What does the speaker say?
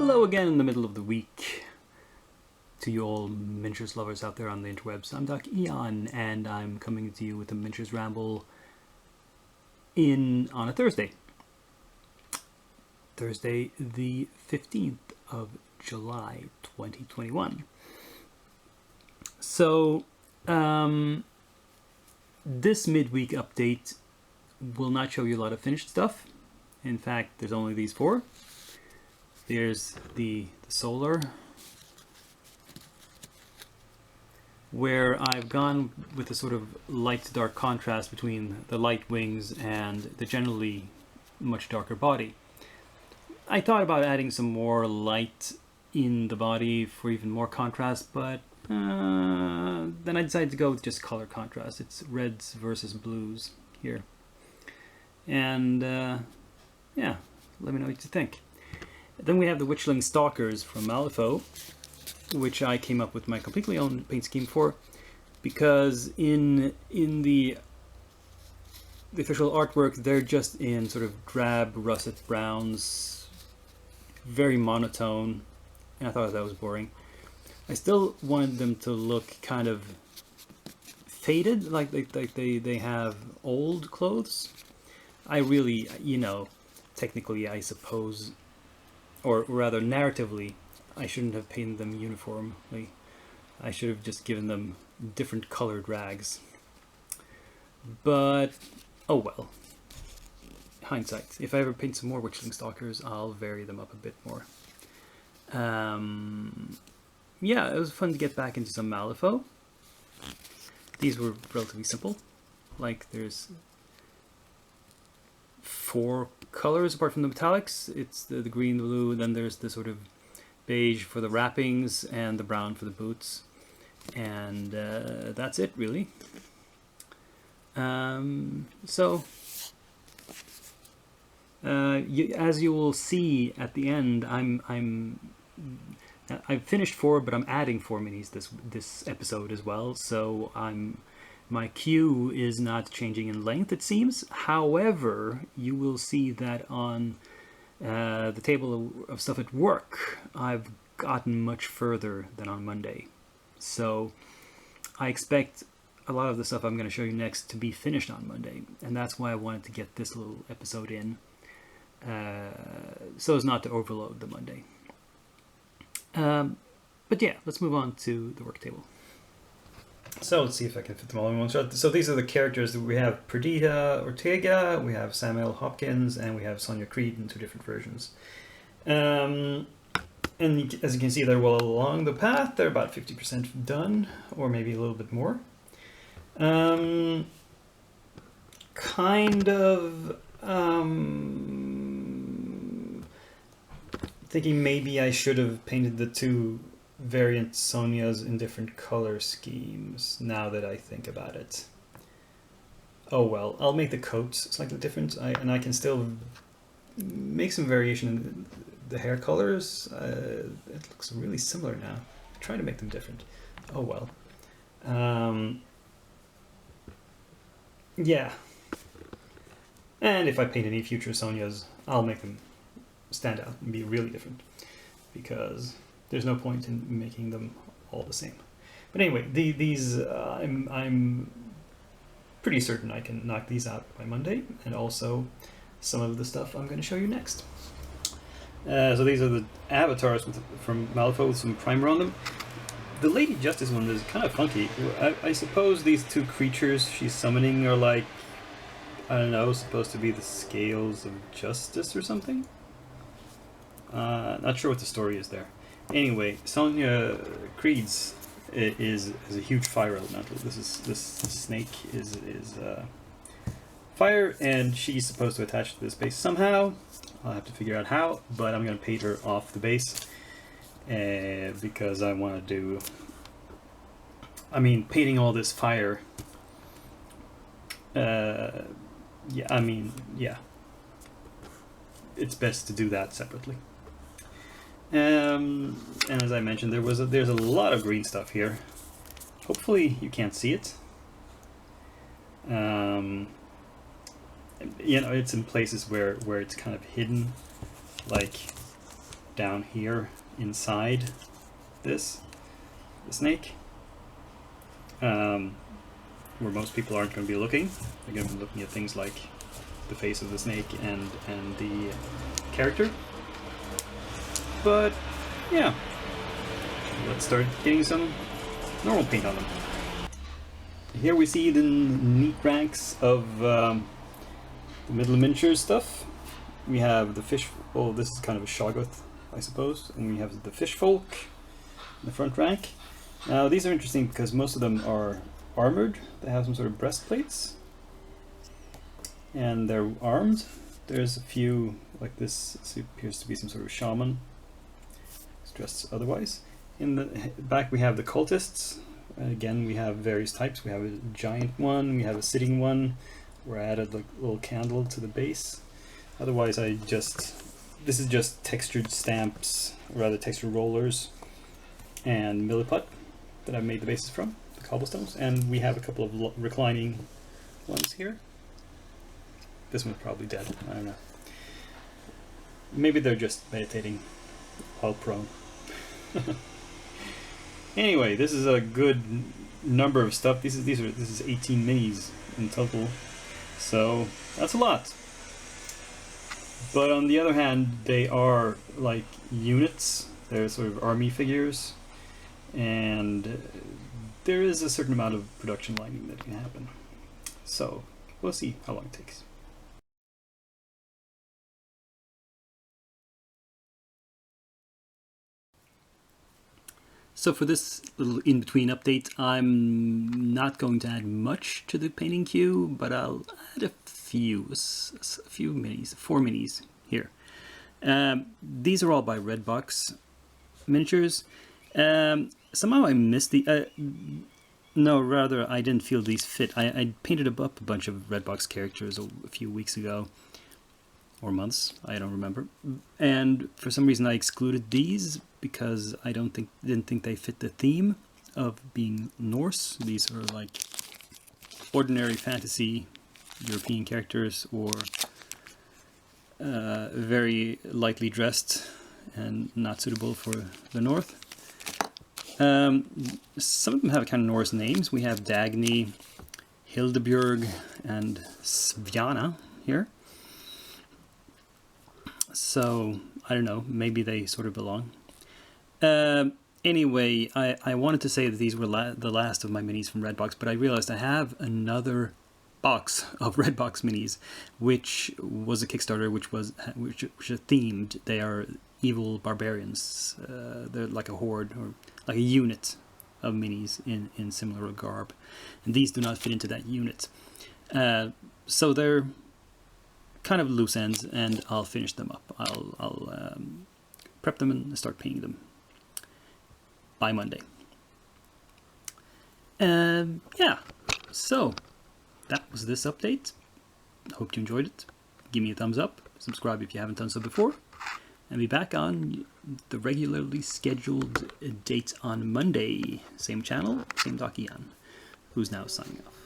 Hello again in the middle of the week to you all miniatures lovers out there on the interwebs. I'm Doc Eon, and I'm coming to you with a Miniatures Ramble on a Thursday the 15th of July 2021. So this midweek update will not show you a lot of finished stuff. In fact, there's only these four. There's the solar, where I've gone with a sort of light to dark contrast between the light wings and the generally much darker body. I thought about adding some more light in the body for even more contrast, but then I decided to go with just color contrast. It's reds versus blues here. And yeah, let me know what you think. Then we have the Witchling Stalkers from Malifaux, which I came up with my completely own paint scheme for, because in the official artwork they're just in sort of drab russet browns, very monotone, and I thought that was boring. I still wanted them to look kind of faded, like they have old clothes. I really, technically I suppose, or rather narratively, I shouldn't have painted them uniformly. I should have just given them different colored rags. But, oh well. Hindsight. If I ever paint some more Witchling Stalkers, I'll vary them up a bit more. Yeah, it was fun to get back into some Malifaux. These were relatively simple. Like, there's 4 colors apart from the metallics. It's the green, the blue, then there's the sort of beige for the wrappings and the brown for the boots, and that's it really. So as you will see at the end, I've finished 4, but I'm adding 4 minis this episode as well. So my queue is not changing in length, it seems. However, you will see that on the table of stuff at work, I've gotten much further than on Monday. So I expect a lot of the stuff I'm going to show you next to be finished on Monday. And that's why I wanted to get this little episode in, so as not to overload the Monday. But yeah, let's move on to the work table. So let's see if I can fit them all in one shot. So these are the characters that we have: Perdita Ortega, we have Samuel Hopkins, and we have Sonia Creed in 2 different versions. And as you can see, they're well along the path. They're about 50% done, or maybe a little bit more. Thinking maybe I should have painted the 2 variant Sonias in different color schemes, now that I think about it. Oh well, I'll make the coats slightly different, and I can still make some variation in the hair colors. It looks really similar now. Try to make them different. Oh well. Yeah. And if I paint any future Sonias, I'll make them stand out and be really different, because there's no point in making them all the same. But anyway, these I'm pretty certain I can knock these out by Monday, and also some of the stuff I'm going to show you next. So these are the avatars from Malifaux with some primer on them. The Lady Justice one is kind of funky. I suppose these 2 creatures she's summoning are like, I don't know, supposed to be the scales of justice or something? Not sure what the story is there. Anyway, Sonia Creed's is a huge fire elemental. This snake is fire, and she's supposed to attach to this base somehow. I'll have to figure out how, but I'm going to paint her off the base because I want to do... painting all this fire... yeah. It's best to do that separately. And as I mentioned, there's a lot of green stuff here. Hopefully you can't see it. It's in places where it's kind of hidden, like down here inside the snake, where most people aren't going to be looking. They're going to be looking at things like the face of the snake and the character. But yeah, let's start getting some normal paint on them. Here we see the neat ranks of the Midweek Miniatures stuff. We have the fish. Oh, this is kind of a Shoggoth, I suppose. And we have the fish folk in the front rank. Now these are interesting because most of them are armored. They have some sort of breastplates, and they're armed. There's a few like this. This appears to be some sort of shaman. It's dressed otherwise. In the back we have the cultists. Again, we have various types. We have a giant one. We have a sitting one. Where I added like a little candle to the base. Otherwise, this is just textured stamps, or rather textured rollers, and milliput that I've made the bases from, the cobblestones. And we have a couple of reclining ones here. This one's probably dead. I don't know. Maybe they're just meditating while prone. Anyway, this is a good number of stuff. This is 18 minis in total, so that's a lot. But on the other hand, they are like units. They're sort of army figures, and there is a certain amount of production lining that can happen. So we'll see how long it takes. So for this little in-between update, I'm not going to add much to the painting queue, but I'll add a few minis, 4 minis here. These are all by Redbox Miniatures. Somehow I missed the... no, rather, I didn't feel these fit. I painted up a bunch of Redbox characters a few weeks ago, or months, I don't remember. And for some reason I excluded these because I didn't think they fit the theme of being Norse. These are like ordinary fantasy European characters, or very lightly dressed and not suitable for the North. Some of them have kind of Norse names. We have Dagny, Hildebjörg, and Sviana here. So, I don't know, maybe they sort of belong. Anyway, I wanted to say that these were the last of my minis from Redbox, but I realized I have another box of Redbox minis, which was a Kickstarter, which are themed. They are evil barbarians. They're like a horde, or like a unit of minis in similar garb. And these do not fit into that unit. So they're kind of loose ends, and I'll finish them up. I'll prep them and start painting them by Monday. Yeah, so that was this update. Hope you enjoyed it. Give me a thumbs up, subscribe if you haven't done so before, and be back on the regularly scheduled date on Monday. Same channel, same Dakian, who's now signing off.